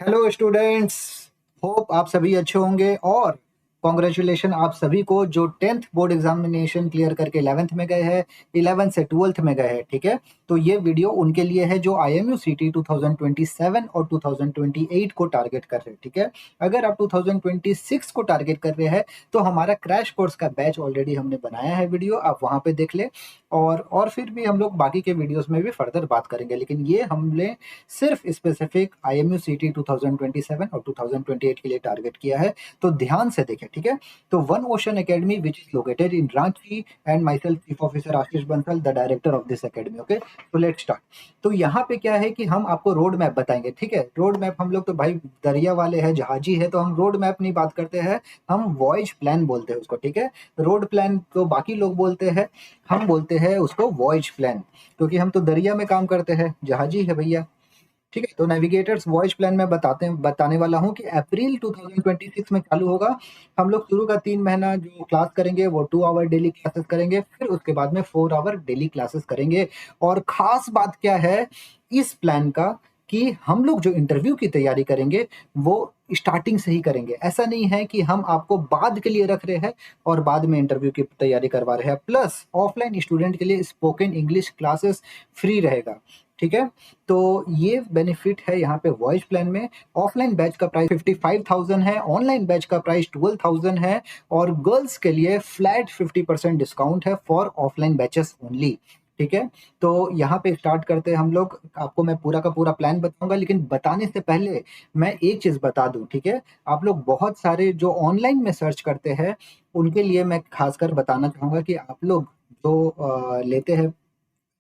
Hello students. Hope आप सभी अच्छे होंगे और कॉन्ग्रेचुलेशन आप सभी को जो 10th बोर्ड एग्जामिनेशन क्लियर करके 11th में गए हैं, 11th से 12th में गए हैं। ठीक है, तो ये वीडियो उनके लिए है जो IMU CT 2027 और 2028 को टारगेट कर रहे हैं। ठीक है, अगर आप 2026 को टारगेट कर रहे हैं तो हमारा क्रैश कोर्स का बैच ऑलरेडी हमने बनाया है, वीडियो आप वहाँ पे देख ले। और फिर भी हम लोग बाकी के वीडियोस में भी फर्दर बात करेंगे, लेकिन ये हमने सिर्फ स्पेसिफिक IMU CT 2027 और 2028 के लिए टारगेट किया है, तो ध्यान से देखें। ठीक है, तो one ocean academy which is located in Ranchi and my self chief officer Ashish Bansal the director of this academy. Okay, तो लेट्स स्टार्ट। तो यहाँ पे क्या है कि हम आपको रोड मैप बताएंगे। ठीक है, रोड मैप हम लोग तो भाई दरिया वाले हैं, जहाजी है, तो हम रोड मैप नहीं बात करते हैं, हम वॉयज प्लान बोलते हैं उसको। ठीक है, रोड प्लान तो बाकी लोग बोलते हैं, हम बोलते हैं उसको वॉयज प्लान, क्योंकि हम तो दरिया में काम करते हैं, जहाजी है भैया। ठीक है, तो नेविगेटर्स वॉइस प्लान में बताने वाला हूँ कि अप्रैल 2026 में चालू होगा। हम लोग शुरू का 3 महीना जो क्लास करेंगे वो 2 आवर डेली क्लासेस करेंगे, फिर उसके बाद में 4 आवर डेली क्लासेस करेंगे। और खास बात क्या है इस प्लान का कि हम लोग जो इंटरव्यू की तैयारी करेंगे वो स्टार्टिंग से ही करेंगे। ऐसा नहीं है कि हम आपको बाद के लिए रख रहे हैं और बाद में इंटरव्यू की तैयारी करवा रहे हैं। प्लस ऑफलाइन स्टूडेंट के लिए स्पोकन इंग्लिश क्लासेस फ्री रहेगा। ठीक है, तो ये बेनिफिट है यहाँ पे वॉइस प्लान में। ऑफलाइन बैच का प्राइस 55,000 है, ऑनलाइन बैच का प्राइस 12,000 है, और गर्ल्स के लिए फ्लैट 50% डिस्काउंट है फॉर ऑफलाइन बैचेस ओनली। ठीक है, तो यहाँ पे स्टार्ट करते हैं हम लोग। आपको मैं पूरा का पूरा प्लान बताऊंगा, लेकिन बताने से पहले मैं एक चीज बता दूं। ठीक है, आप लोग बहुत सारे जो ऑनलाइन में सर्च करते हैं उनके लिए मैं खासकर बताना चाहूंगा कि आप लोग जो लेते हैं,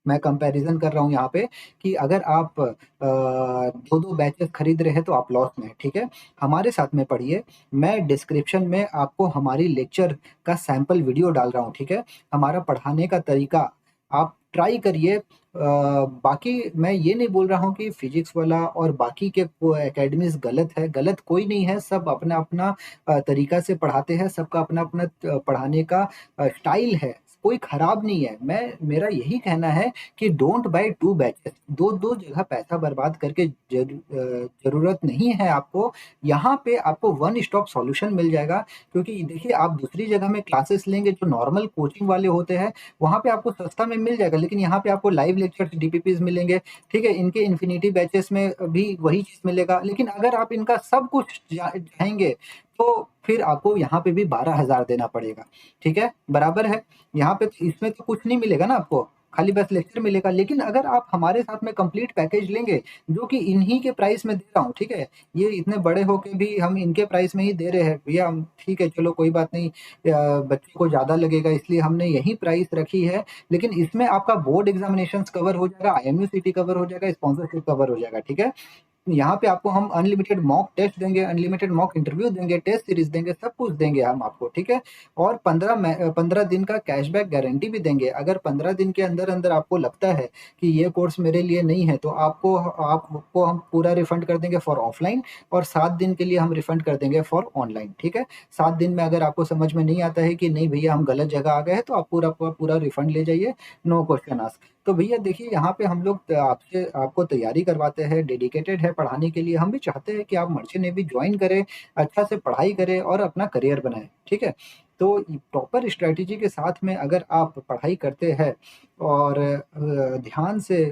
मैं कंपैरिजन कर रहा हूँ यहाँ पे कि अगर आप दो दो बैचेस खरीद रहे हैं तो आप लॉस में है। ठीक है, हमारे साथ में पढ़िए। मैं डिस्क्रिप्शन में आपको हमारी लेक्चर का सैंपल वीडियो डाल रहा हूँ। ठीक है, हमारा पढ़ाने का तरीका आप ट्राई करिए। बाकी मैं ये नहीं बोल रहा हूँ कि फिजिक्स वाला और बाकी के एकेडमीज गलत है, गलत कोई नहीं है। सब अपना अपना तरीका से पढ़ाते हैं, सबका अपना अपना पढ़ाने का स्टाइल है, कोई खराब नहीं है। मैं मेरा यही कहना है कि डोंट बाय टू बैचेस, दो दो जगह पैसा बर्बाद करके जरूरत नहीं है आपको। यहाँ पे आपको वन स्टॉप सॉल्यूशन मिल जाएगा। क्योंकि देखिए, आप दूसरी जगह में क्लासेस लेंगे जो नॉर्मल कोचिंग वाले होते हैं, वहाँ पे आपको सस्ता में मिल जाएगा, लेकिन यहाँ पे आपको लाइव लेक्चर्स DPPs मिलेंगे। ठीक है, इनके इन्फिनिटी बैचेस में भी वही चीज मिलेगा, लेकिन अगर आप इनका सब कुछ जाएंगे तो फिर आपको यहाँ पे भी 12,000 देना पड़ेगा। ठीक है, बराबर है। यहाँ पे इसमें तो कुछ नहीं मिलेगा ना आपको, खाली बस लेक्चर मिलेगा। लेकिन अगर आप हमारे साथ में कंप्लीट पैकेज लेंगे, जो कि इन्हीं के प्राइस में दे रहा हूँ। ठीक है, ये इतने बड़े होके भी हम इनके प्राइस में ही दे रहे हैं भैया हम। ठीक है, चलो कोई बात नहीं, बच्चे को ज़्यादा लगेगा इसलिए हमने यही प्राइस रखी है। लेकिन इसमें आपका बोर्ड एग्जामिनेशन कवर हो जाएगा, IMU CT कवर हो जाएगा, स्पॉन्सरशिप कवर हो जाएगा। ठीक है, यहाँ पे आपको हम अनलिमिटेड मॉक टेस्ट देंगे, अनलिमिटेड मॉक इंटरव्यू देंगे, टेस्ट सीरीज देंगे, सब कुछ देंगे हम आपको। ठीक है, और 15 दिन का कैशबैक गारंटी भी देंगे। अगर 15 दिन के अंदर अंदर आपको लगता है कि ये कोर्स मेरे लिए नहीं है, तो आपको हम पूरा रिफंड कर देंगे फॉर ऑफलाइन, और 7 दिन के लिए हम रिफंड कर देंगे फॉर ऑनलाइन। ठीक है, 7 दिन में अगर आपको समझ में नहीं आता है कि नहीं भैया हम गलत जगह आ गए हैं, तो आप पूरा पूरा पूरा रिफंड ले जाइए, नो क्वेश्चन आस्क। तो भैया देखिए, यहाँ पे हम लोग आपको तैयारी करवाते हैं, डेडिकेटेड है पढ़ाने के लिए। हम भी चाहते हैं कि आप मर्चेंट नेवी ज्वाइन करें, अच्छा से पढ़ाई करें और अपना करियर बनाएं। ठीक है, तो प्रॉपर स्ट्रेटेजी के साथ में अगर आप पढ़ाई करते हैं और ध्यान से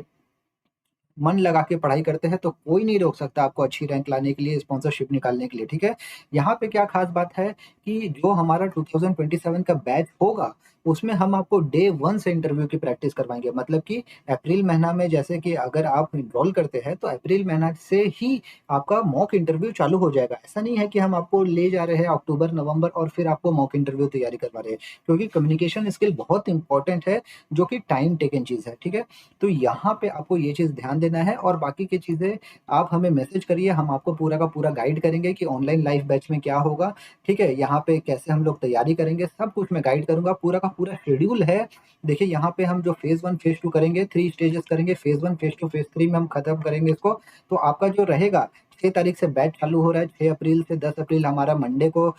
मन लगा के पढ़ाई करते हैं, तो कोई नहीं रोक सकता आपको अच्छी रैंक लाने के लिए, स्पॉन्सरशिप निकालने के लिए। ठीक है, यहाँ पे क्या खास बात है कि जो हमारा 2027 का बैच होगा उसमें हम आपको डे 1 से इंटरव्यू की प्रैक्टिस करवाएंगे। मतलब कि अप्रैल महीना में, जैसे कि अगर आप इनरोल करते हैं तो अप्रैल महीना से ही आपका मॉक इंटरव्यू चालू हो जाएगा। ऐसा नहीं है कि हम आपको ले जा रहे हैं अक्टूबर नवंबर और फिर आपको मॉक इंटरव्यू तैयारी करवा रहे हैं, क्योंकि कम्युनिकेशन स्किल बहुत इंपॉर्टेंट है, जो कि टाइम टेकन चीज़ है। ठीक है, तो यहाँ पे आपको ये चीज़ ध्यान देना है, और बाकी की चीज़ें आप हमें मैसेज करिए, हम आपको पूरा का पूरा गाइड करेंगे कि ऑनलाइन लाइव बैच में क्या होगा। ठीक है, यहाँ पे कैसे हम लोग तैयारी करेंगे, सब कुछ मैं गाइड करूंगा। पूरा का पूरा शेड्यूल है। देखिए, यहाँ पे हम जो फेज़ 1 फेज़ 2 करेंगे, 3 स्टेजेस करेंगे। फेज़ 1 फेज़ 2 फेज़ 3 में हम खत्म करेंगे इसको। तो आपका जो रहेगा, 6 तारीख से बैच चालू हो रहा है। 6 अप्रैल से 10 अप्रैल हमारा मंडे को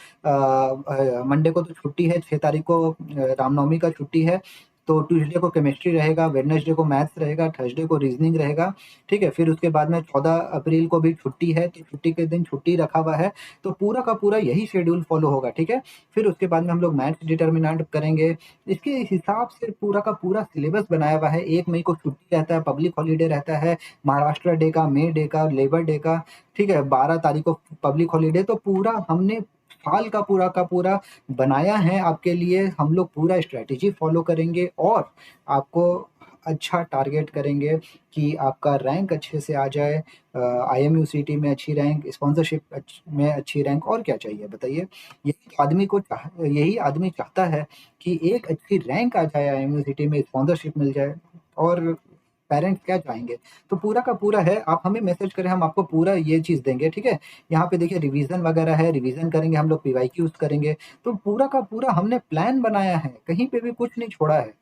तो छुट्टी है। 6 तारीख को रामनवमी का छुट्टी है। तो ट्यूसडे को केमिस्ट्री रहेगा, वेडनेसडे को मैथ्स रहेगा, थर्सडे को रीजनिंग रहेगा, ठीक है। फिर उसके बाद में 14 अप्रैल को भी छुट्टी है, तो छुट्टी के दिन छुट्टी रखा हुआ है, तो पूरा का पूरा यही शेड्यूल फॉलो होगा, ठीक है। फिर उसके बाद में हम लोग मैथ्स डिटर्मिनेंट करेंगे। इसके हिसाब से पूरा का पूरा सिलेबस बनाया हुआ है। 1 मई को छुट्टी रहता है, पब्लिक हॉलीडे रहता है, महाराष्ट्र डे का, मे डे का, लेबर डे का, ठीक है। 12 तारीख को पब्लिक हॉलीडे। तो पूरा हमने साल का पूरा बनाया है आपके लिए। हम लोग पूरा स्ट्रेटेजी फॉलो करेंगे और आपको अच्छा टारगेट करेंगे कि आपका रैंक अच्छे से आ जाए, IMUCT में अच्छी रैंक, स्पॉन्सरशिप में अच्छी रैंक, और क्या चाहिए बताइए। यही आदमी चाहता है कि एक अच्छी रैंक आ जाए, IMUCT में स्पॉन्सरशिप मिल जाए, और पेरेंट्स क्या चाहेंगे। तो पूरा का पूरा है, आप हमें मैसेज करें, हम आपको पूरा ये चीज़ देंगे, ठीक है। यहाँ पे देखिए रिवीजन वगैरह है, रिवीजन करेंगे हम लोग, PYQs करेंगे। तो पूरा का पूरा हमने प्लान बनाया है, कहीं पे भी कुछ नहीं छोड़ा है,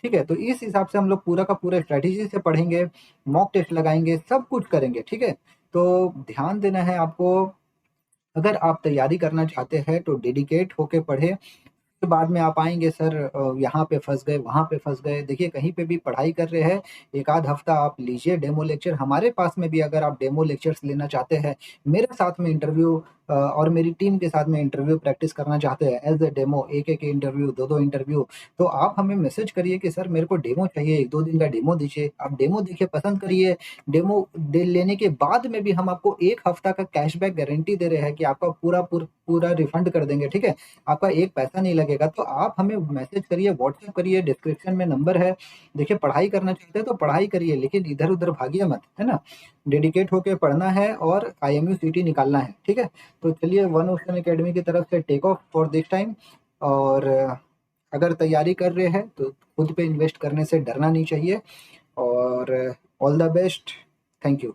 ठीक है। तो इस हिसाब से हम लोग पूरा का पूरा स्ट्रेटेजी से पढ़ेंगे, मॉक टेस्ट लगाएंगे, सब कुछ करेंगे, ठीक है। तो ध्यान देना है आपको। अगर आप तैयारी करना चाहते हैं तो डेडिकेट होके पढ़े। फिर बाद में आप आएँगे, सर यहाँ पे फँस गए, वहाँ पे फँस गए। देखिए कहीं पे भी पढ़ाई कर रहे हैं, 1 आध हफ्ता आप लीजिए डेमो लेक्चर। हमारे पास में भी अगर आप डेमो लेक्चर्स लेना चाहते हैं, मेरे साथ में इंटरव्यू और मेरी टीम के साथ में इंटरव्यू प्रैक्टिस करना चाहते हैं as a demo, 1-1 interview, 2-2 interview, तो आप हमें मैसेज करिए कि सर मेरे को डेमो चाहिए, 1-2 दिन का डेमो दीजिए। आप डेमो देखिए, पसंद करिए। डेमो दे लेने के बाद में भी हम आपको 1 हफ्ता का कैशबैक गारंटी दे रहे हैं कि आपका पूरा रिफंड कर देंगे, ठीक है। आपका एक पैसा नहीं लगेगा। तो आप हमें मैसेज करिए, व्हाट्सएप करिए, डिस्क्रिप्शन में नंबर है। देखिए पढ़ाई करना चाहते हैं तो पढ़ाई करिए, लेकिन इधर-उधर भागिए मत, है ना? डेडिकेट होके पढ़ना है और IMUCT निकालना है, ठीक है? तो चलिए, वन ओशन अकेडमी की तरफ से take off for this time. और अगर तैयारी कर रहे हैं तो खुद पे इन्वेस्ट करने से डरना नहीं चाहिए। और all the best. Thank you.